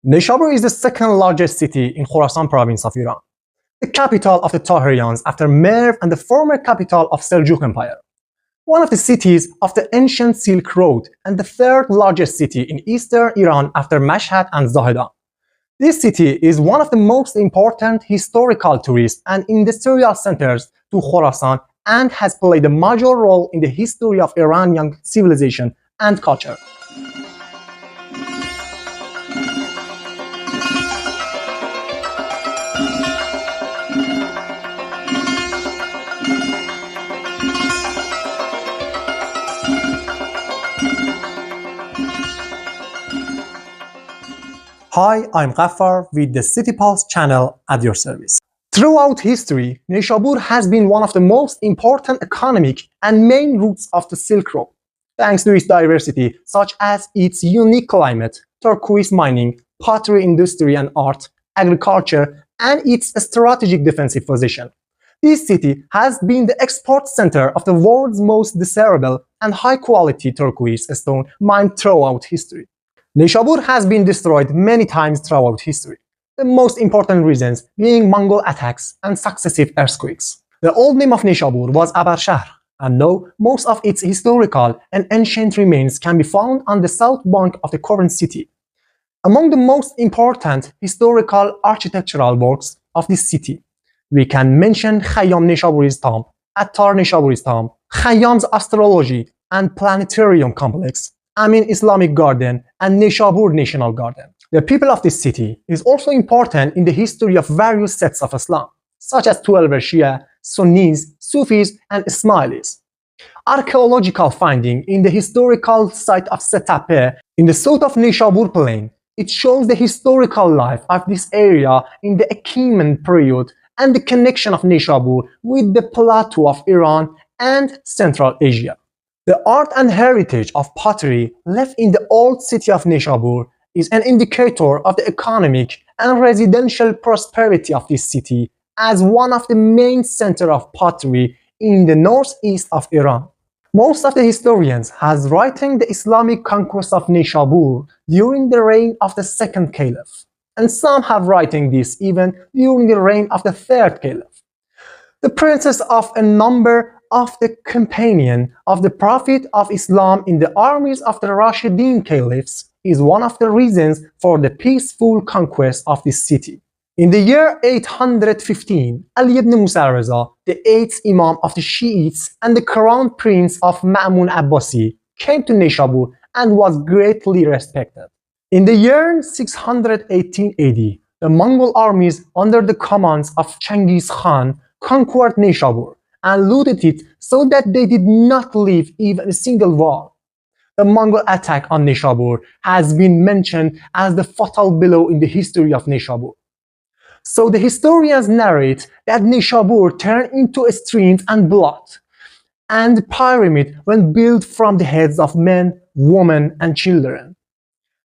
Neishabur is the second largest city in Khorasan province of Iran, the capital of the Tahirians after Merv and the former capital of Seljuk Empire. One of the cities of the ancient Silk Road and the third largest city in eastern Iran after Mashhad and Zahedan. This city is one of the most important historical tourist and industrial centers to Khorasan and has played a major role in the history of Iranian civilization and culture. Hi, I'm Ghaffar with the City Pulse channel at your service. Throughout history, Neishabur has been one of the most important economic and main routes of the Silk Road, thanks to its diversity, such as its unique climate, turquoise mining, pottery industry and art, agriculture, and its strategic defensive position. This city has been the export center of the world's most desirable and high-quality turquoise stone mined throughout history. Neishabur has been destroyed many times throughout history, the most important reasons being Mongol attacks and successive earthquakes. The old name of Neishabur was Abarshahr, and now most of its historical and ancient remains can be found on the south bank of the current city. Among the most important historical architectural works of this city, we can mention Khayyam Neishaburi's tomb, Attar Neishaburi's tomb, Khayyam's astrology and planetarium complex, Amin Islamic Garden, and Neishabur National Garden. The people of this city is also important in the history of various sects of Islam, such as 12 Shia, Sunnis, Sufis, and Ismailis. Archaeological finding in the historical site of Setape in the south of Neishabur plain, it shows the historical life of this area in the Achaemenid period and the connection of Neishabur with the plateau of Iran and Central Asia. The art and heritage of pottery left in the old city of Neishabur is an indicator of the economic and residential prosperity of this city as one of the main centers of pottery in the northeast of Iran. Most of the historians has written the Islamic conquest of Neishabur during the reign of the second caliph, and some have written this even during the reign of the third caliph. The presence of a number of the companion of the Prophet of Islam in the armies of the Rashidun caliphs is one of the reasons for the peaceful conquest of this city. In the year 815, Ali ibn Musa Reza, the 8th Imam of the Shiites and the crown prince of Ma'mun Abbasi, came to Neishabur and was greatly respected. In the year 618 AD, the Mongol armies under the commands of Genghis Khan conquered Neishabur and looted it so that they did not leave even a single wall. The Mongol attack on Neishabur has been mentioned as the fatal blow in the history of Neishabur. So the historians narrate that Neishabur turned into streams and blood, and the pyramid when built from the heads of men, women, and children.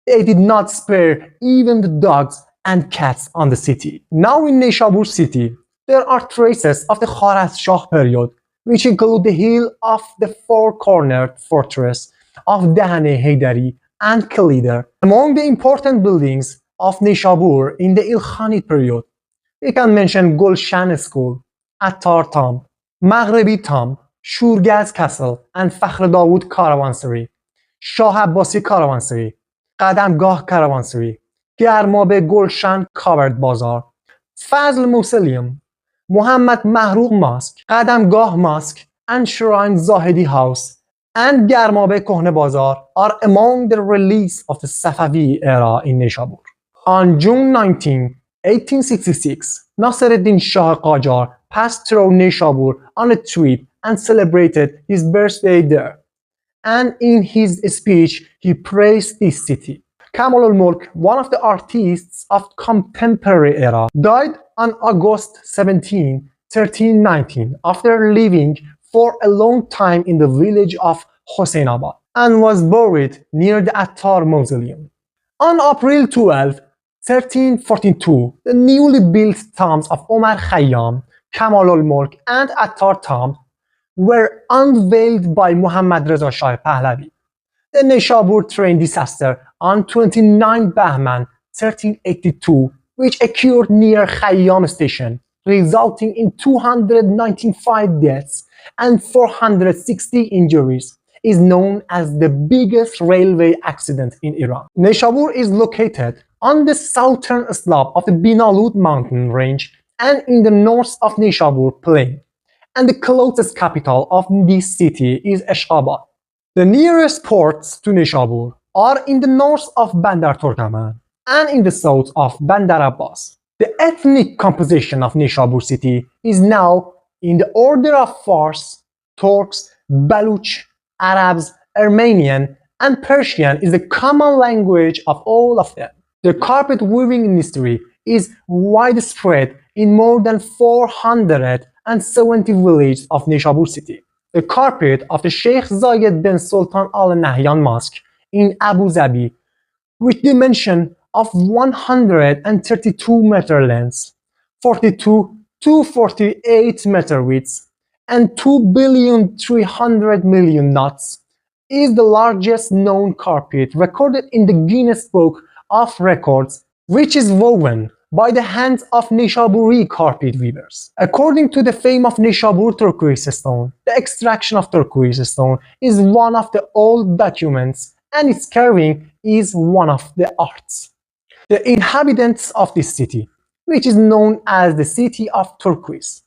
They did not spare even the dogs and cats on the city. Now in Neishabur city, there are traces of the Khwarazm-Shah period, which include the hill of the four-cornered fortress of Dahane Haydari and Khalidar. Among the important buildings of Neishabur in the Ilkhanid period, we can mention Gulshan School, Attar Tomb, Maghrebi Tomb, Shurgaz Castle, and Fakhr Dawood Caravanserai, Shah Abbasi Caravanserai, Qadamgah Caravanserai, Garmabe Gulshan Covered Bazaar, Fazl Mausoleum, Muhammad Mahrouq Mosque, Qadamgah Mosque, and Shrine Zahedi House, and Garmabe Kohne Bazar are among the relics of the Safavi era in Neishabur. On June 19, 1866, Nassereddin Shah Qajar passed through Neishabur on a trip and celebrated his birthday there. And in his speech, he praised this city. Kamal al-Mulk, one of the artists of contemporary era, died on August 17, 1319, after living for a long time in the village of Hossein-Abad and was buried near the Attar Mausoleum. On April 12, 1342, the newly built tombs of Omar Khayyam, Kamal al-Mulk, and Attar tomb were unveiled by Muhammad Reza Shah Pahlavi. The Neishabur train disaster on 29 Bahman 1382, which occurred near Khayyam station, resulting in 295 deaths and 460 injuries, is known as the biggest railway accident in Iran. Neishabur is located on the southern slope of the Binalud mountain range and in the north of Neishabur plain, and the closest capital of this city is Ashgabat. The nearest ports to Neishabur are in the north of Bandar Turkmen and in the south of Bandar Abbas. The ethnic composition of Neishabur city is now in the order of Fars, Turks, Baluch, Arabs, Armenian, and Persian is the common language of all of them. The carpet weaving industry is widespread in more than 470 villages of Neishabur city. The carpet of the Sheikh Zayed bin Sultan Al Nahyan Mosque in Abu Dhabi, with dimension of 132 meter length, 42 to 48 meter width, and 2,300,000,000 knots, is the largest known carpet recorded in the Guinness Book of Records, which is woven by the hands of Neishaburi carpet weavers. According to the fame of Neishabur turquoise stone, the extraction of turquoise stone is one of the old documents and its carving is one of the arts. The inhabitants of this city, which is known as the city of turquoise,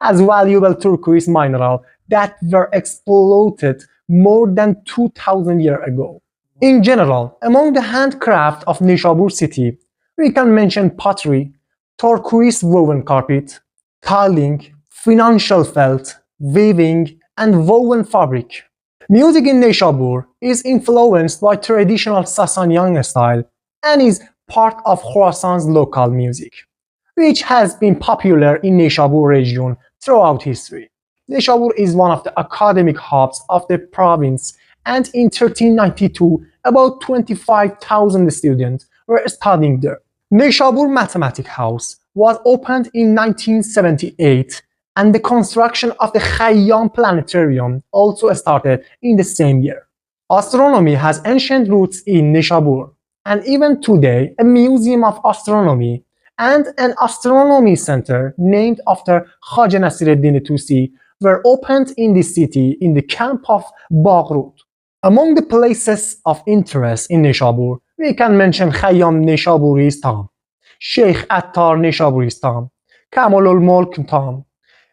as valuable turquoise mineral that were exploited more than 2000 years ago. In general, among the handcraft of Neishabur city, we can mention pottery, turquoise woven carpet, tiling, financial felt, weaving, and woven fabric. Music in Neishabur is influenced by traditional Sasanian style and is part of Khorasan's local music, which has been popular in Neishabur region throughout history. Neishabur is one of the academic hubs of the province, and in 1392, about 25,000 students were studying there. Neishabur Mathematic House was opened in 1978, and the construction of the Khayyam Planetarium also started in the same year. Astronomy has ancient roots in Neishabur, and even today, a museum of astronomy and an astronomy center named after Khaja Nasiruddin Tusi were opened in this city in the camp of Baghrut. Among the places of interest in Neishabur, we can mention Khayyam Neishaburi's tomb, Sheikh Attar Neishaburi's tomb, Kamalul Mulk tomb,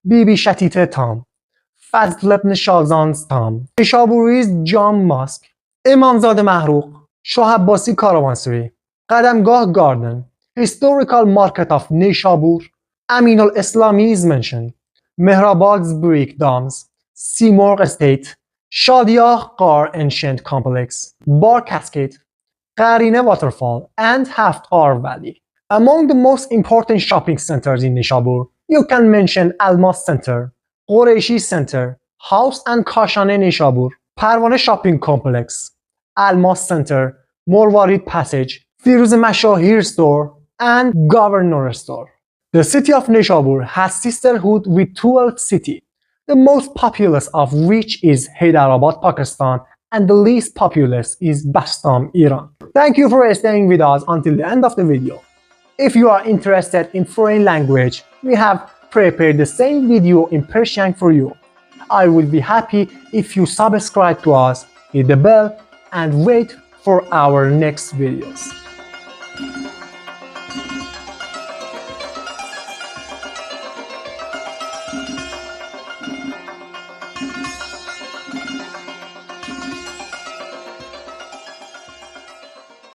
Bibi Shatite tomb, Fazl ibn Shazan's tomb, Neishaburi's Jam Mosque, Imamzade Mahrouq, Shah Abbasi Caravanserai, Qadamgah Garden, Historical Market of Neishabur, Amin al-Islami is mentioned, Mehrabad's Brick Domes, Simorgh Estate, Shadiah Ghar Ancient Complex, Bar Cascade, Qarine Waterfall, and Haftar Valley. Among the most important shopping centers in Neishabur, you can mention Almas Center, Qureshi Center, House and Kashane Neishabur, Parvane Shopping Complex, Almas Center, Morwarid Passage, Firuz Mashahir Store, and Governor Store. The city of Neishabur has sisterhood with 12 cities, the most populous of which is Hyderabad, Pakistan, and the least populous is Bastam, Iran. Thank you for staying with us until the end of the video. If you are interested in foreign language, we have prepared the same video in Persian for you. I will be happy if you subscribe to us, hit the bell, and wait for our next videos.